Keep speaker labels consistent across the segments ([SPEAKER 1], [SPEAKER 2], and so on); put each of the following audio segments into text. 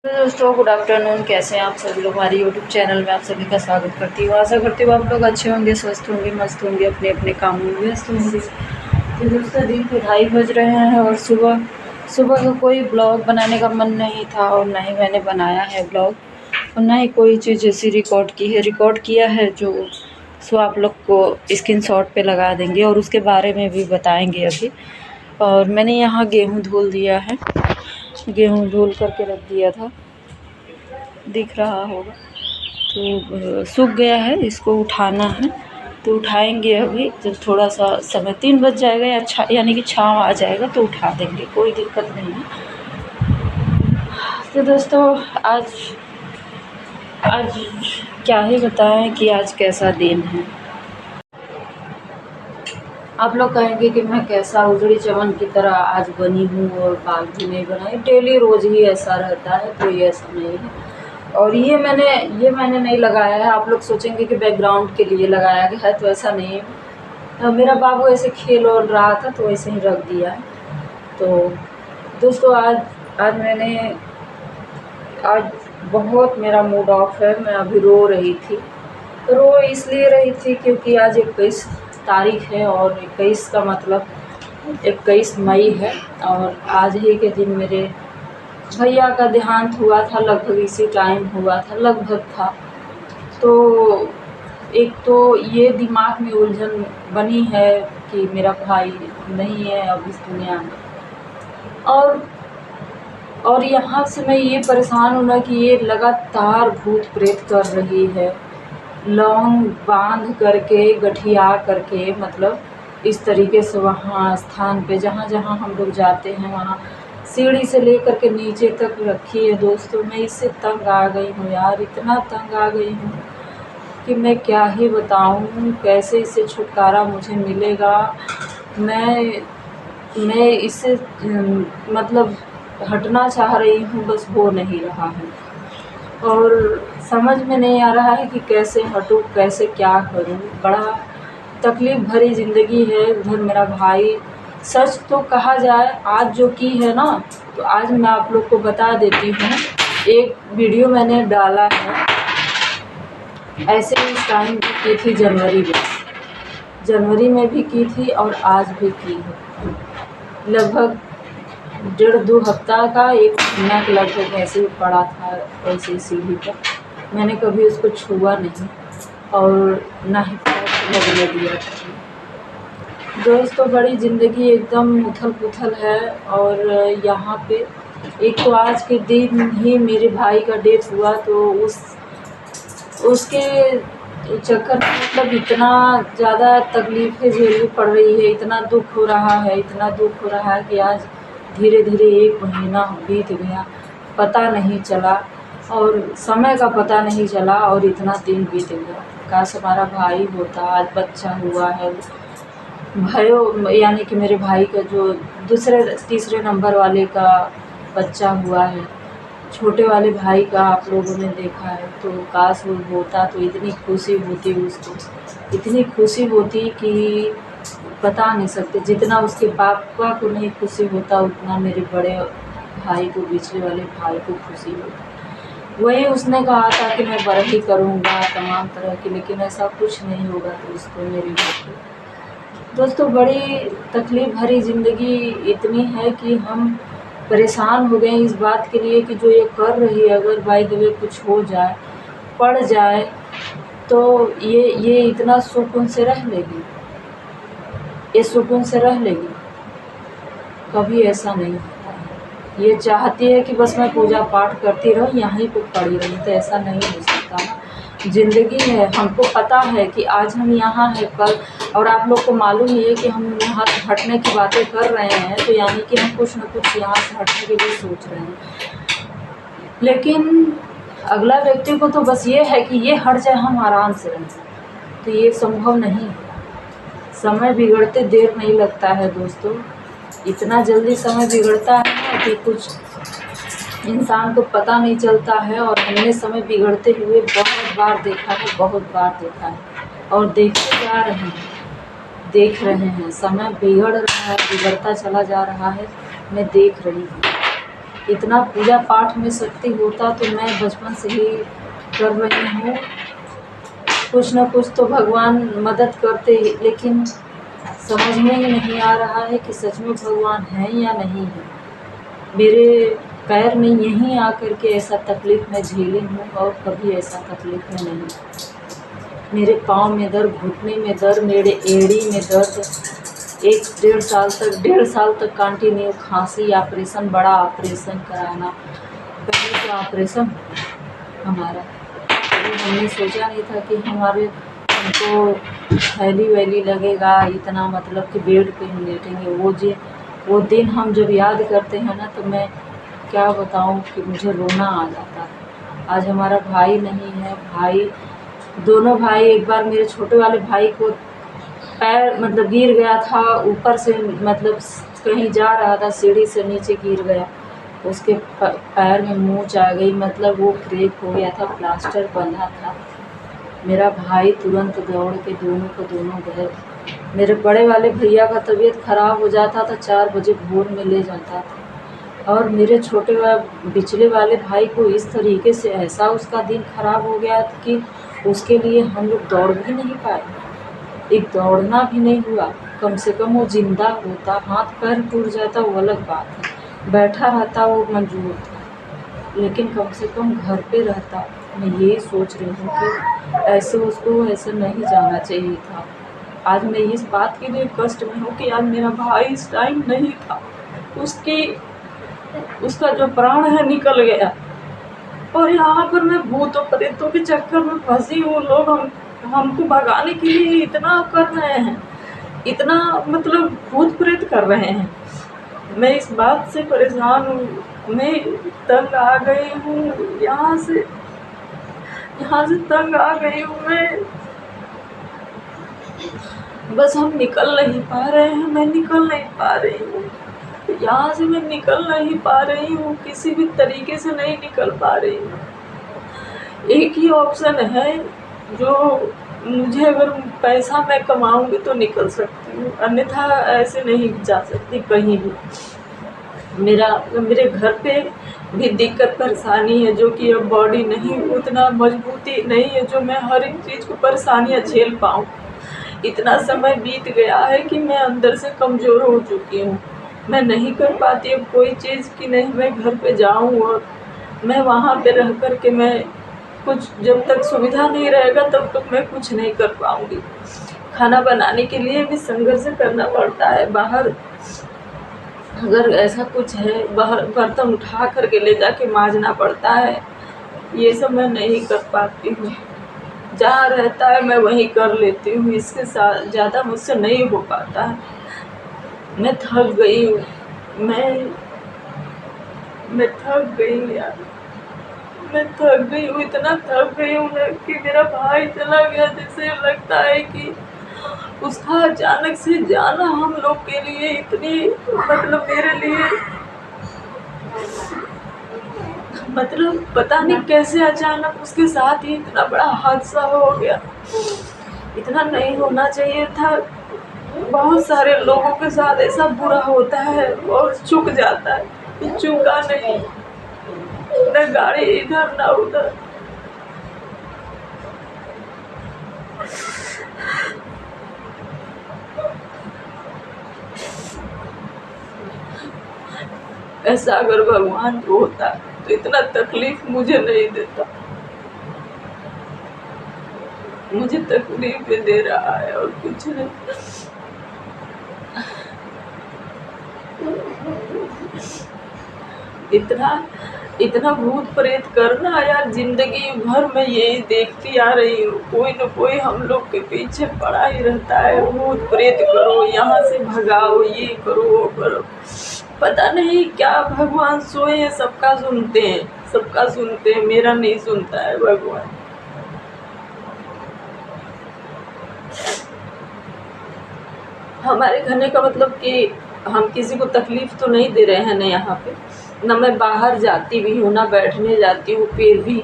[SPEAKER 1] तो दोस्तों good afternoon. कैसे हैं आप सभी लोग। हमारी यूट्यूब चैनल में आप सभी का स्वागत करती हूँ। आशा करती हूँ आप लोग अच्छे होंगे, स्वस्थ होंगे, मस्त होंगे, अपने अपने कामों में व्यस्त होंगे। तो दोस्तों दिन के 2:30 बज रहे हैं और सुबह सुबह का कोई ब्लॉग बनाने का मन नहीं था और ना ही मैंने बनाया है ब्लॉग और ना ही कोई चीज़ ऐसी रिकॉर्ड किया है जो सो आप लोग को स्क्रीनशॉट पे लगा देंगे और उसके बारे में भी बताएंगे अभी। और मैंने यहाँ गेहूँ धुल दिया है, गेहूँ धुल करके रख दिया था, दिख रहा होगा। तो सूख गया है, इसको उठाना है तो उठाएंगे अभी। जब थोड़ा सा समय 3 बज जाएगा या यानी कि छाँव आ जाएगा तो उठा देंगे, कोई दिक्कत नहीं है। तो दोस्तों आज क्या ही बताएं कि आज कैसा दिन है। आप लोग कहेंगे कि मैं कैसा उजड़ी चमन की तरह आज बनी हूँ और बाल भी नहीं बनाए। डेली रोज़ ही ऐसा रहता है, कोई ऐसा नहीं है। और ये मैंने नहीं लगाया है। आप लोग सोचेंगे कि बैकग्राउंड के लिए लगाया गया है, तो ऐसा नहीं है। मेरा बाबू ऐसे खेल और रहा था तो ऐसे ही रख दिया है। तो दोस्तों आज बहुत मेरा मूड ऑफ है। मैं अभी रो रही थी। रो इसलिए रही थी क्योंकि आज 21 तारीख है और 21 का मतलब 21 मई है। और आज ही के दिन मेरे भैया का देहांत हुआ था, लगभग इसी टाइम हुआ था, लगभग था। तो एक तो ये दिमाग में उलझन बनी है कि मेरा भाई नहीं है अब इस दुनिया में। और यहाँ से मैं ये परेशान हूँ ना कि ये लगातार भूत प्रेत कर रही है, लौंग बांध करके, गठिया करके, मतलब इस तरीके से वहाँ स्थान पे जहाँ जहाँ हम लोग जाते हैं वहाँ सीढ़ी से लेकर के नीचे तक रखी है। दोस्तों मैं इससे तंग आ गई हूँ यार, इतना तंग आ गई हूँ कि मैं क्या ही बताऊँ, कैसे इससे छुटकारा मुझे मिलेगा। मैं इससे मतलब हटना चाह रही हूँ, बस हो नहीं रहा है और समझ में नहीं आ रहा है कि कैसे हटूँ, कैसे क्या करूँ। बड़ा तकलीफ़ भरी ज़िंदगी है। उधर मेरा भाई, सच तो कहा जाए आज जो की है ना, तो आज मैं आप लोग को बता देती हूँ। एक वीडियो मैंने डाला है, ऐसे ही इस टाइम भी की थी, जनवरी में भी की थी और आज भी की है। लगभग 1.5-2 हफ्ता का, 1 महीना के लगभग ऐसे ही पड़ा था, ऐसे सीढ़ी पर। मैंने कभी उसको छुआ नहीं और ना ही पैर लगने दिया था। दोस्तों बड़ी ज़िंदगी एकदम उथल-पुथल है। और यहाँ पे एक तो आज के दिन ही मेरे भाई का डेथ हुआ, तो उसके चक्कर में मतलब इतना ज़्यादा तकलीफ़ें झेलनी पड़ रही है, इतना दुःख हो रहा है कि आज धीरे धीरे 1 महीना बीत गया, पता नहीं चला और समय का पता नहीं चला और इतना दिन बीत गया। काश हमारा भाई होता। आज बच्चा हुआ है, भाइयों यानी कि मेरे भाई का जो तीसरे नंबर वाले का बच्चा हुआ है, छोटे वाले भाई का आप लोगों ने देखा है। तो काश वो होता तो इतनी खुशी होती उसको, इतनी खुशी होती कि बता नहीं सकते। जितना उसके पापा को नहीं खुशी होता उतना मेरे बड़े भाई को, पिछले वाले भाई को खुशी होती। वही उसने कहा था कि मैं बरही करूँगा तमाम तरह की, लेकिन ऐसा कुछ नहीं होगा तो उसको मेरी बात। दोस्तों बड़ी तकलीफ़ भरी ज़िंदगी इतनी है कि हम परेशान हो गए इस बात के लिए कि जो ये कर रही है, अगर बाय द वे कुछ हो जाए, पड़ जाए, तो ये इतना सुकून से रह लेगी, ये सुकून से रह लेगी। कभी ऐसा नहीं होता है। ये चाहती है कि बस मैं पूजा पाठ करती रहूँ, यहीं पे पड़ी रहूँ, तो ऐसा नहीं हो सकता ना। ज़िंदगी है, हमको पता है कि आज हम यहाँ हैं, कल और आप लोग को मालूम ही है कि हम यहाँ से हटने की बातें कर रहे हैं, तो यानी कि हम कुछ न कुछ यहाँ से हटने के लिए सोच रहे हैं। लेकिन अगला व्यक्ति को तो बस ये है कि ये हट जाए, हम आराम से रहें, तो ये संभव नहीं है। समय बिगड़ते देर नहीं लगता है दोस्तों, इतना जल्दी समय बिगड़ता है ना कि कुछ इंसान को पता नहीं चलता है। और हमने समय बिगड़ते हुए बहुत बार देखा है और देखते जा रहे हैं, देख रहे हैं। समय बिगड़ रहा है, बिगड़ता चला जा रहा है, मैं देख रही हूँ। इतना पूजा पाठ में शक्ति होता तो मैं बचपन से ही कर रही हूँ। कुछ न कुछ तो भगवान मदद करते ही, लेकिन समझ में ही नहीं आ रहा है कि सच में भगवान है या नहीं है। मेरे पैर में यहीं आकर के ऐसा तकलीफ़ मैं झेली हूँ और कभी ऐसा तकलीफ़ में नहीं। मेरे पाँव में दर्द, घुटने में दर्द, मेरे एड़ी में दर्द, 1-1.5 साल तक कंटिन्यू खांसी, ऑपरेशन, बड़ा ऑपरेशन कराना, पहले का ऑपरेशन हमारा। कभी हमने सोचा नहीं था कि हमको थैली वैली लगेगा, इतना मतलब कि बेड पे हम लेटेंगे। वो दिन हम जब याद करते हैं ना, तो मैं क्या बताऊं कि मुझे रोना आ जाता है। आज हमारा भाई नहीं है, दोनों भाई, एक बार मेरे छोटे वाले भाई को पैर मतलब गिर गया था ऊपर से, मतलब कहीं जा रहा था, सीढ़ी से नीचे गिर गया, उसके पैर में मूंछ आ गई, मतलब वो क्रैक हो गया था, प्लास्टर बंधा था। मेरा भाई तुरंत दौड़ के दोनों गए। मेरे बड़े वाले भैया का तबीयत ख़राब हो जाता था, 4 बजे भोर में ले जाता था, और मेरे बिचले वाले भाई को इस तरीके से ऐसा उसका दिन ख़राब हो गया कि उसके लिए हम लोग दौड़ भी नहीं पाए। एक दौड़ना भी नहीं हुआ, कम से कम वो ज़िंदा होता, हाथ पैर टूट जाता वो अलग बात है, बैठा रहता वो मंजूर था, लेकिन कम से कम घर पे रहता। मैं यही सोच रही हूँ कि उसको ऐसे नहीं जाना चाहिए था। आज मैं इस बात के लिए कष्ट में हूँ कि आज मेरा भाई इस टाइम नहीं था, उसका जो प्राण है निकल गया, और यहाँ पर मैं भूतों प्रेतों के चक्कर में फंसी हूँ। लोग हमको भगाने के लिए इतना कर रहे हैं, इतना मतलब भूत प्रेत कर रहे हैं। मैं इस बात से परेशान हूँ, मैं तंग आ गई हूँ, यहाँ से तंग आ गई हूँ मैं। बस हम निकल नहीं पा रहे हैं, मैं निकल नहीं पा रही हूँ यहाँ से, मैं निकल नहीं पा रही हूँ, किसी भी तरीके से नहीं निकल पा रही हूँ। एक ही ऑप्शन है जो मुझे, अगर पैसा मैं कमाऊंगी तो निकल सकती हूँ, अन्यथा ऐसे नहीं जा सकती कहीं भी। मेरे घर पे भी दिक्कत परेशानी है, जो कि अब बॉडी नहीं, उतना मजबूती नहीं है जो मैं हर एक चीज़ को परेशानियाँ झेल पाऊँ। इतना समय बीत गया है कि मैं अंदर से कमज़ोर हो चुकी हूँ, मैं नहीं कर पाती अब कोई चीज़ कि नहीं मैं घर पे जाऊँ और मैं वहाँ पे रह कर के मैं कुछ, जब तक सुविधा नहीं रहेगा तब तक मैं कुछ नहीं कर पाऊँगी। खाना बनाने के लिए भी संघर्ष करना पड़ता है, बाहर अगर ऐसा कुछ है, बाहर बर्तन उठा कर के ले जाके मांजना पड़ता है, ये सब मैं नहीं कर पाती हूँ। जहाँ रहता है मैं वहीं कर लेती हूँ, इसके साथ ज़्यादा मुझसे नहीं हो पाता है। मैं थक गई हूँ, मैं थक गई हूँ यार, मैं थक गई हूँ, इतना थक गई हूँ मैं कि मेरा भाई चला गया, जैसे लगता है कि उसका अचानक से जाना हम लोग के लिए इतनी, मतलब मेरे लिए, मतलब पता नहीं कैसे अचानक उसके साथ ही इतना बड़ा हादसा हो गया। इतना नहीं होना चाहिए था। बहुत सारे लोगों के साथ ऐसा बुरा होता है और चुक जाता है, चुका नहीं, न गाड़ी इधर न उधर। ऐसा अगर भगवान को होता तो इतना तकलीफ मुझे नहीं देता, मुझे तकलीफ दे रहा है और कुछ नहीं। इतना भूत प्रेत करना यार, जिंदगी भर मैं यही देखती आ रही हूँ, कोई न कोई हम लोग के पीछे पड़ा ही रहता है, भूत प्रेत करो, यहाँ से भगाओ, ये करो वो करो। पता नहीं क्या भगवान सोए हैं, सबका सुनते हैं, मेरा नहीं सुनता है भगवान। हमारे कहने का मतलब कि हम किसी को तकलीफ तो नहीं दे रहे हैं ना यहाँ पे, ना मैं बाहर जाती भी हूँ, ना बैठने जाती हूँ, फिर भी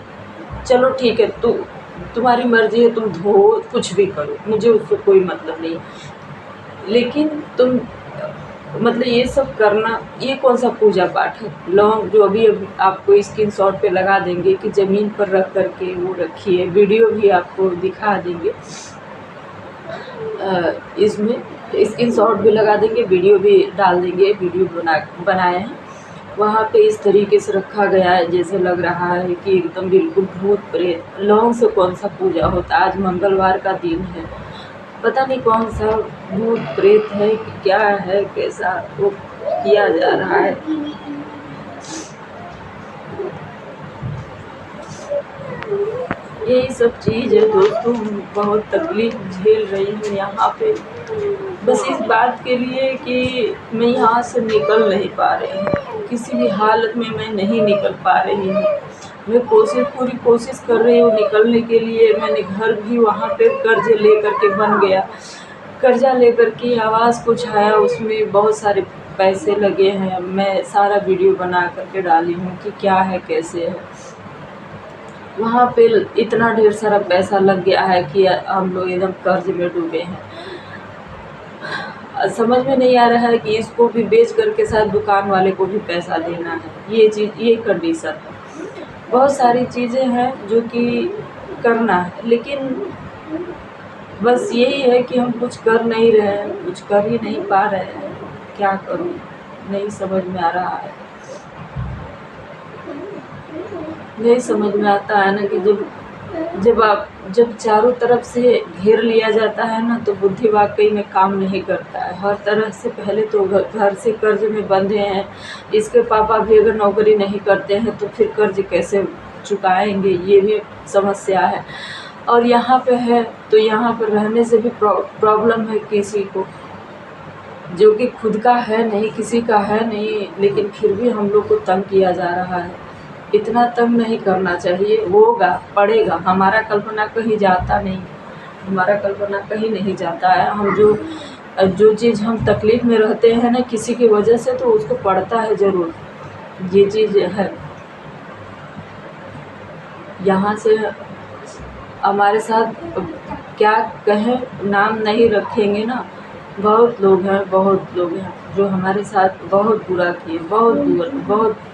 [SPEAKER 1] चलो ठीक है, तुम्हारी मर्जी है, तुम धो कुछ भी करो, मुझे उससे कोई मतलब नहीं। लेकिन तुम मतलब ये सब करना, ये कौन सा पूजा पाठ है। लौंग जो अभी आपको स्क्रीनशॉट पे लगा देंगे कि ज़मीन पर रख कर के वो रखिए, वीडियो भी आपको दिखा देंगे, इसमें स्क्रीनशॉट भी लगा देंगे, वीडियो भी डाल देंगे। वीडियो बनाए हैं, वहाँ पे इस तरीके से रखा गया है जैसे लग रहा है कि एकदम बिल्कुल भूत प्रेत। लौंग से कौन सा पूजा होता है। आज मंगलवार का दिन है, पता नहीं कौन सा भूत प्रेत है कि क्या है, कैसा वो किया जा रहा है। यही सब चीज़ है दोस्तों, बहुत तकलीफ़ झेल रही हूँ यहाँ पे, बस इस बात के लिए कि मैं यहाँ से निकल नहीं पा रही हूँ, किसी भी हालत में मैं नहीं निकल पा रही हूँ। मैं पूरी कोशिश कर रही हूँ निकलने के लिए। मैंने घर भी वहाँ पे कर्ज लेकर के बन गया, कर्जा लेकर के आवाज़ कुछ आया, उसमें बहुत सारे पैसे लगे हैं। मैं सारा वीडियो बना करके डाली हूँ कि क्या है कैसे है। वहाँ पे इतना ढेर सारा पैसा लग गया है कि हम लोग एकदम कर्ज में डूबे हैं। समझ में नहीं आ रहा है कि इसको भी बेच करके शायद दुकान वाले को भी पैसा देना है। ये कंडीशन है। बहुत सारी चीज़ें हैं जो कि करना है, लेकिन बस यही है कि हम कुछ कर नहीं रहे हैं, कुछ कर ही नहीं पा रहे हैं। क्या करूँ, नहीं समझ में आ रहा है। नहीं समझ में आता है ना कि जब चारों तरफ से घेर लिया जाता है ना, तो बुद्धि वाकई में काम नहीं करता है। हर तरह से पहले तो घर से कर्ज में बंधे हैं। इसके पापा भी अगर नौकरी नहीं करते हैं तो फिर कर्ज कैसे चुकाएंगे, ये भी समस्या है। और यहाँ पे है तो यहाँ पर रहने से भी प्रॉब्लम है किसी को, जो कि खुद का है नहीं, किसी का है नहीं, लेकिन फिर भी हम लोग को तंग किया जा रहा है। इतना तंग नहीं करना चाहिए। होगा, पड़ेगा, हमारा कल्पना कहीं जाता नहीं, हमारा कल्पना कहीं नहीं जाता है। हम जो चीज़ हम तकलीफ़ में रहते हैं ना किसी की वजह से, तो उसको पड़ता है ज़रूर, ये चीज़ है। यहाँ से हमारे साथ क्या कहें, नाम नहीं रखेंगे ना, बहुत लोग हैं जो हमारे साथ बहुत बुरा किए, बहुत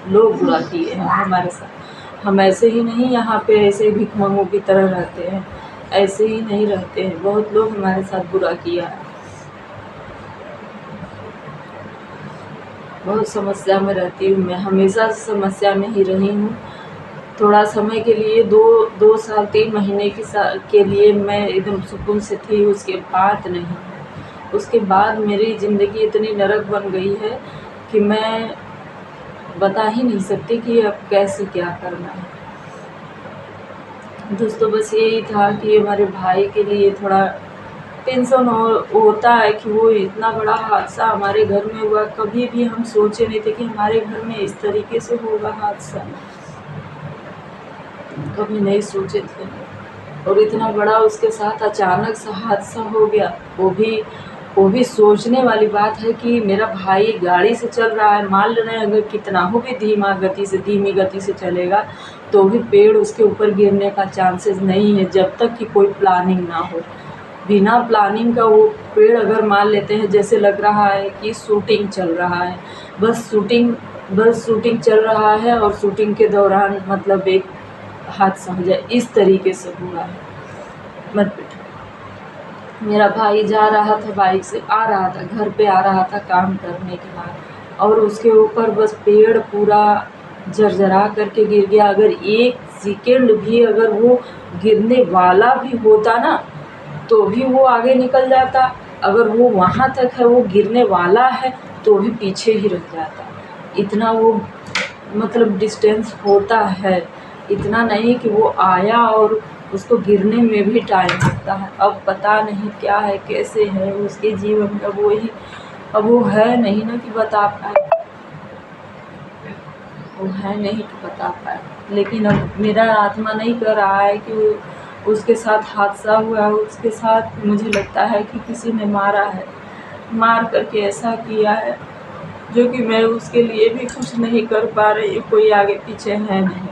[SPEAKER 1] लोग बुरा किए हैं हमारे साथ। हम ऐसे ही नहीं यहाँ पे ऐसे भिखमंगों की तरह रहते हैं, ऐसे ही नहीं रहते हैं। बहुत लोग हमारे साथ बुरा किया है। बहुत समस्या में रहती हूँ मैं, हमेशा समस्या में ही रही हूँ। थोड़ा समय के लिए 2 साल 3 महीने के लिए मैं एकदम सुकून से थी, उसके बाद नहीं। उसके बाद मेरी ज़िंदगी इतनी नरक बन गई है कि मैं बता ही नहीं सकती कि अब कैसे क्या करना है। दोस्तों बस यही था कि हमारे भाई के लिए थोड़ा टेंशन होता है कि वो इतना बड़ा हादसा हमारे घर में हुआ। कभी भी हम सोचे नहीं थे कि हमारे घर में इस तरीके से होगा हादसा, कभी नहीं सोचे थे। और इतना बड़ा उसके साथ अचानक से हादसा हो गया। वो भी सोचने वाली बात है कि मेरा भाई गाड़ी से चल रहा है, मान लेना अगर कितना हो भी धीमी गति से चलेगा तो भी पेड़ उसके ऊपर गिरने का चांसेस नहीं है, जब तक कि कोई प्लानिंग ना हो। बिना प्लानिंग का वो पेड़ अगर मान लेते हैं, जैसे लग रहा है कि शूटिंग चल रहा है, बस शूटिंग चल रहा है और शूटिंग के दौरान मतलब एक हादसा हो जाए, इस तरीके से हुआ है। मत पिट। मेरा भाई जा रहा था, बाइक से आ रहा था, घर पे आ रहा था काम करने के बाद, और उसके ऊपर बस पेड़ पूरा जर्जरा करके गिर गया। अगर 1 सेकेंड भी अगर वो गिरने वाला भी होता ना, तो भी वो आगे निकल जाता। अगर वो वहाँ तक है, वो गिरने वाला है, तो भी पीछे ही रह जाता। इतना वो मतलब डिस्टेंस होता है, इतना नहीं कि वो आया और उसको गिरने में भी टाइम लगता है। अब पता नहीं क्या है, कैसे है उसके जीवन का, अब वो है नहीं ना कि बता पाए, वो है नहीं कि बता पाए। लेकिन अब मेरा आत्मा नहीं कर रहा है कि उसके साथ हादसा हुआ, उसके साथ मुझे लगता है कि किसी ने मार करके ऐसा किया है जो कि मैं उसके लिए भी कुछ नहीं कर पा रही, कोई आगे पीछे है नहीं।